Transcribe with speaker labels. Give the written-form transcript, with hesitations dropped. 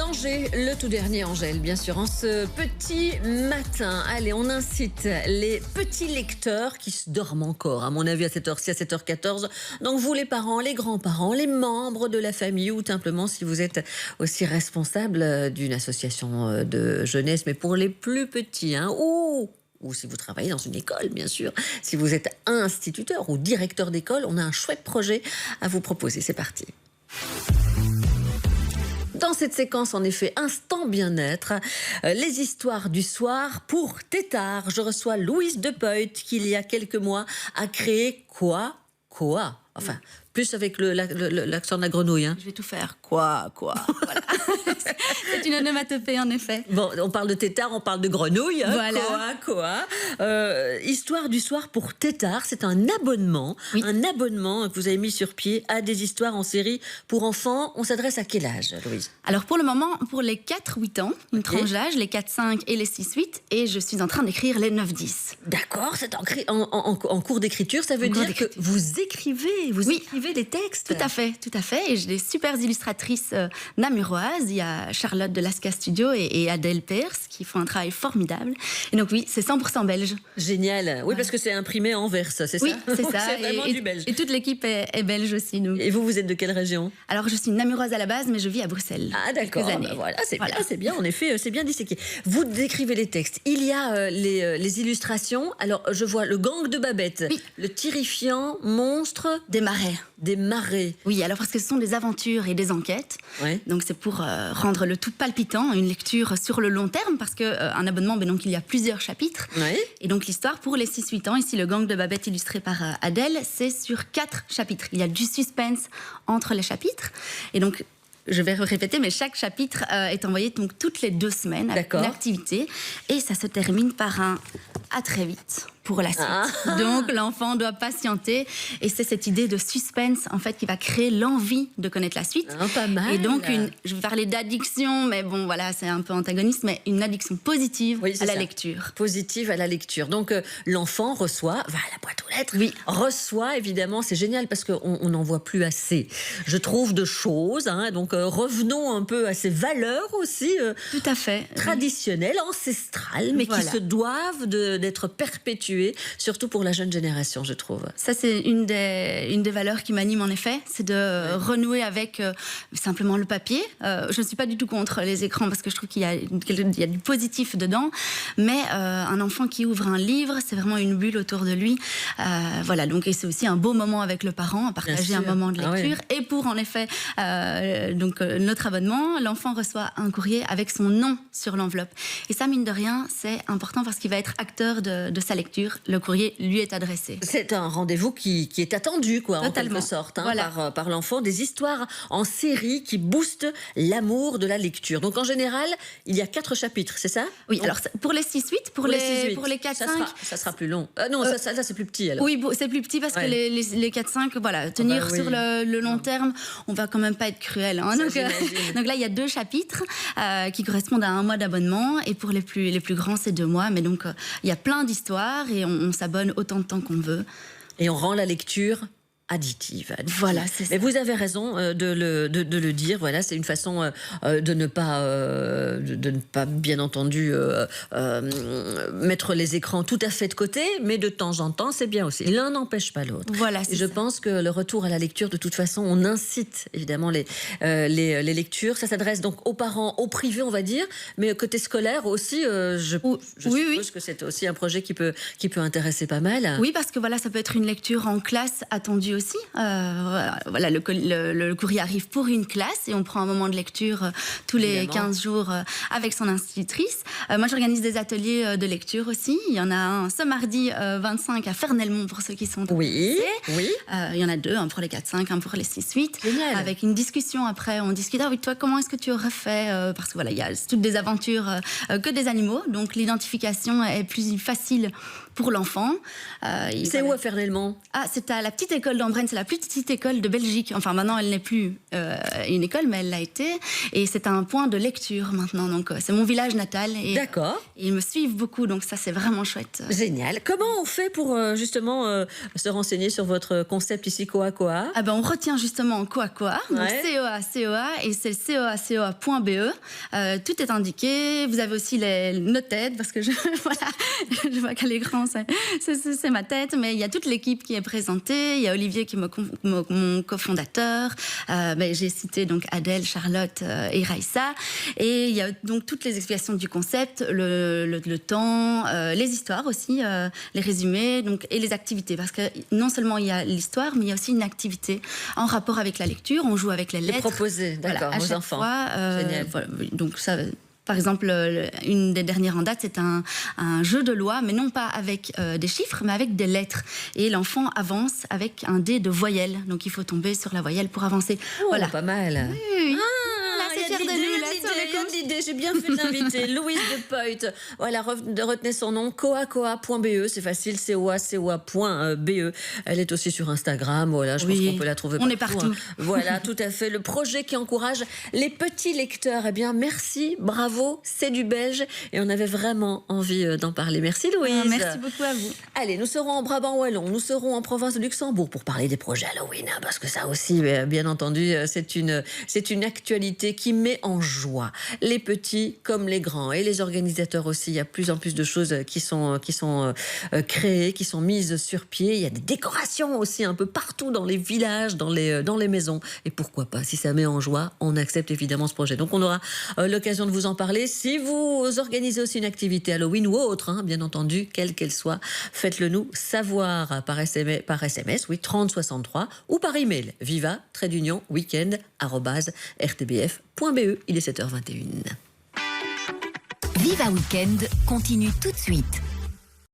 Speaker 1: Danger, le tout dernier, Angèle, bien sûr, en ce petit matin. Allez, on incite les petits lecteurs qui se dorment encore, à mon avis, à cette heure-ci, à 7h14. Donc, vous, les parents, les grands-parents, les membres de la famille, ou simplement si vous êtes aussi responsable d'une association de jeunesse, mais pour les plus petits, hein, ou si vous travaillez dans une école, bien sûr. Si vous êtes instituteur ou directeur d'école, on a un chouette projet à vous proposer. C'est parti. Dans cette séquence, en effet, Instant Bien-être, les histoires du soir pour Tétart. Je reçois Louise Depeut, qui il y a quelques mois a créé quoi. Enfin, plus avec l'accent de la grenouille. Hein.
Speaker 2: Je vais tout faire. Quoi. Voilà. C'est une onomatopée, en effet.
Speaker 1: Bon, on parle de Tétart, on parle de grenouille. Hein.
Speaker 2: Voilà.
Speaker 1: Quoi. Histoire du soir pour Tétart, c'est un abonnement. Oui. Un abonnement que vous avez mis sur pied à des histoires en série pour enfants. On s'adresse à quel âge, Louise?
Speaker 2: Alors, pour le moment, pour les 4-8 ans, une tranche d'âge, les 4-5 et les 6-8. Et je suis en train d'écrire les 9-10.
Speaker 1: D'accord, c'est en cours d'écriture. Ça veut dire que vous écrivez les textes.
Speaker 2: Tout à fait. Et j'ai des super illustratrices namuroises. Il y a Charlotte de Lasca Studio et Adèle Peirce qui font un travail formidable. Et donc oui, c'est 100% belge.
Speaker 1: Génial. Oui, parce que c'est imprimé en verse, c'est ça?
Speaker 2: Oui, c'est ça.
Speaker 1: C'est vraiment du belge.
Speaker 2: Et toute l'équipe est belge aussi, nous.
Speaker 1: Et vous êtes de quelle région?
Speaker 2: Alors, je suis namuroise à la base, mais je vis à Bruxelles.
Speaker 1: Ah, d'accord.
Speaker 2: Quelques années.
Speaker 1: Ben voilà, c'est bien. En effet, c'est bien disséqué. Vous décrivez les textes. Il y a les illustrations. Alors, je vois le gang de Babette.
Speaker 2: Oui.
Speaker 1: Le terrifiant monstre
Speaker 2: des marais.
Speaker 1: Des marais.
Speaker 2: Oui, alors parce que ce sont des aventures et des enquêtes.
Speaker 1: Ouais.
Speaker 2: Donc c'est pour rendre le tout palpitant, une lecture sur le long terme, parce qu'un abonnement, donc il y a plusieurs chapitres.
Speaker 1: Ouais.
Speaker 2: Et donc l'histoire pour les 6-8 ans, ici le gang de Babette illustré par Adèle, c'est sur 4 chapitres. Il y a du suspense entre les chapitres. Et donc, je vais répéter, mais chaque chapitre est envoyé donc toutes les 2 semaines avec une activité. Et ça se termine par un « à très vite ». Pour la suite. Donc l'enfant doit patienter et c'est cette idée de suspense en fait qui va créer l'envie de connaître la suite.
Speaker 1: Pas mal.
Speaker 2: Et donc je vais parler d'addiction, mais bon voilà, c'est un peu antagoniste, mais une addiction positive à la lecture.
Speaker 1: Positive à la lecture. Donc l'enfant reçoit, va à la boîte aux lettres, reçoit évidemment, c'est génial parce qu'on n'en voit plus assez, je trouve, de choses. Hein, donc revenons un peu à ces valeurs aussi.
Speaker 2: Tout à fait.
Speaker 1: Traditionnelles, ancestrales, mais qui se doivent d'être perpétuées. Surtout pour la jeune génération, je trouve.
Speaker 2: Ça, c'est une des valeurs qui m'anime en effet, c'est de renouer avec simplement le papier. Je ne suis pas du tout contre les écrans parce que je trouve qu'il y a du positif dedans, mais un enfant qui ouvre un livre, c'est vraiment une bulle autour de lui. Voilà, donc, et c'est aussi un beau moment avec le parent, à partager un moment de lecture. Et pour en effet notre abonnement, l'enfant reçoit un courrier avec son nom sur l'enveloppe. Et ça, mine de rien, c'est important parce qu'il va être acteur de sa lecture. Le courrier lui est adressé.
Speaker 1: C'est un rendez-vous qui est attendu, quoi, en quelque sorte, hein, par l'enfant. Des histoires en série qui boostent l'amour de la lecture. Donc en général, il y a 4 chapitres, c'est ça?
Speaker 2: Oui, alors pour les 6-8, pour les 4-5...
Speaker 1: Ça sera plus long. Non, ça c'est plus petit alors.
Speaker 2: Oui, c'est plus petit parce que les 4-5, voilà, tenir sur le long terme, on va quand même pas être cruel. Hein, donc là, il y a 2 chapitres qui correspondent à 1 mois d'abonnement et pour les plus grands, c'est 2 mois. Mais donc, il y a plein d'histoires et on s'abonne autant de temps qu'on veut.
Speaker 1: Et on rend la lecture additive.
Speaker 2: Voilà, c'est ça.
Speaker 1: Mais vous avez raison de le dire. Voilà, c'est une façon de ne pas, bien entendu, mettre les écrans tout à fait de côté, mais de temps en temps, c'est bien aussi. L'un n'empêche pas l'autre.
Speaker 2: Voilà,
Speaker 1: et je pense que le retour à la lecture, de toute façon, on incite évidemment les lectures. Ça s'adresse donc aux parents, au privé, on va dire, mais côté scolaire aussi. Je suppose que c'est aussi un projet qui peut intéresser pas mal.
Speaker 2: Oui, parce que voilà, ça peut être une lecture en classe attendue aussi. Voilà, le courrier arrive pour une classe et on prend un moment de lecture tous les 15 jours avec son institutrice. Moi, j'organise des ateliers de lecture aussi. Il y en a un ce mardi 25 à Fernelmont pour ceux qui sont intéressés. Oui. Il y en a 2, un pour les 4-5, un pour les 6-8.
Speaker 1: Génial.
Speaker 2: Avec une discussion après. On discute, oui, toi, comment est-ce que tu aurais fait parce que voilà, il y a toutes des aventures que des animaux. Donc, l'identification est plus facile pour l'enfant.
Speaker 1: C'est où à Fernelmont?
Speaker 2: C'est à la petite école d'Ambrenne, c'est la plus petite école de Belgique. Enfin, maintenant, elle n'est plus une école, mais elle l'a été. Et c'est un point de lecture maintenant. Donc, c'est mon village natal.
Speaker 1: D'accord.
Speaker 2: Ils me suivent beaucoup, donc ça, c'est vraiment chouette.
Speaker 1: Génial. Comment on fait pour justement se renseigner sur votre concept ici, Coa Coa?
Speaker 2: On retient justement Coa Coa, donc COA, et c'est le coacoa.be. Tout est indiqué. Vous avez aussi notre tête, parce que je vois qu'à l'écran, c'est ma tête, mais il y a toute l'équipe qui est présentée. Il y a Olivier qui est mon cofondateur. J'ai cité donc Adèle, Charlotte et Raïssa. Et il y a donc toutes les explications du concept, le temps, les histoires aussi, les résumés, donc, et les activités. Parce que non seulement il y a l'histoire, mais il y a aussi une activité en rapport avec la lecture. On joue avec les lettres.
Speaker 1: Proposer, d'accord, aux enfants.
Speaker 2: Génial. Donc ça... Par exemple, une des dernières en date, c'est un jeu de loi, mais non pas avec des chiffres, mais avec des lettres. Et l'enfant avance avec un dé de voyelles. Donc il faut tomber sur la voyelle pour avancer.
Speaker 1: Voilà. Pas mal.
Speaker 2: Oui. C'est fier de nous, là, sur le compte.
Speaker 1: L'idée, j'ai bien fait de l'inviter. Louise de Peut. Voilà, retenez son nom, coacoa.be, c'est facile, coacoa.be. Elle est aussi sur Instagram, voilà, je pense qu'on peut la trouver partout.
Speaker 2: On est partout.
Speaker 1: Voilà, tout à fait. Le projet qui encourage les petits lecteurs. Eh bien, merci, bravo, c'est du belge. Et on avait vraiment envie d'en parler. Merci Louise.
Speaker 2: Merci beaucoup à vous.
Speaker 1: Allez, nous serons en Brabant Wallon, nous serons en province de Luxembourg pour parler des projets Halloween, parce que ça aussi, bien entendu, c'est une actualité qui met en joie les petits comme les grands et les organisateurs aussi. Il y a plus en plus de choses qui sont créées, qui sont mises sur pied. Il y a des décorations aussi un peu partout dans les villages, dans les maisons. Et pourquoi pas, si ça met en joie, on accepte évidemment ce projet. Donc on aura l'occasion de vous en parler. Si vous organisez aussi une activité Halloween ou autre, bien entendu, quelle qu'elle soit, faites-le nous savoir par SMS, oui, 3063, ou par email, viva-weekend@rtbf.be. Il est 7h21.
Speaker 3: Viva Weekend continue tout de suite.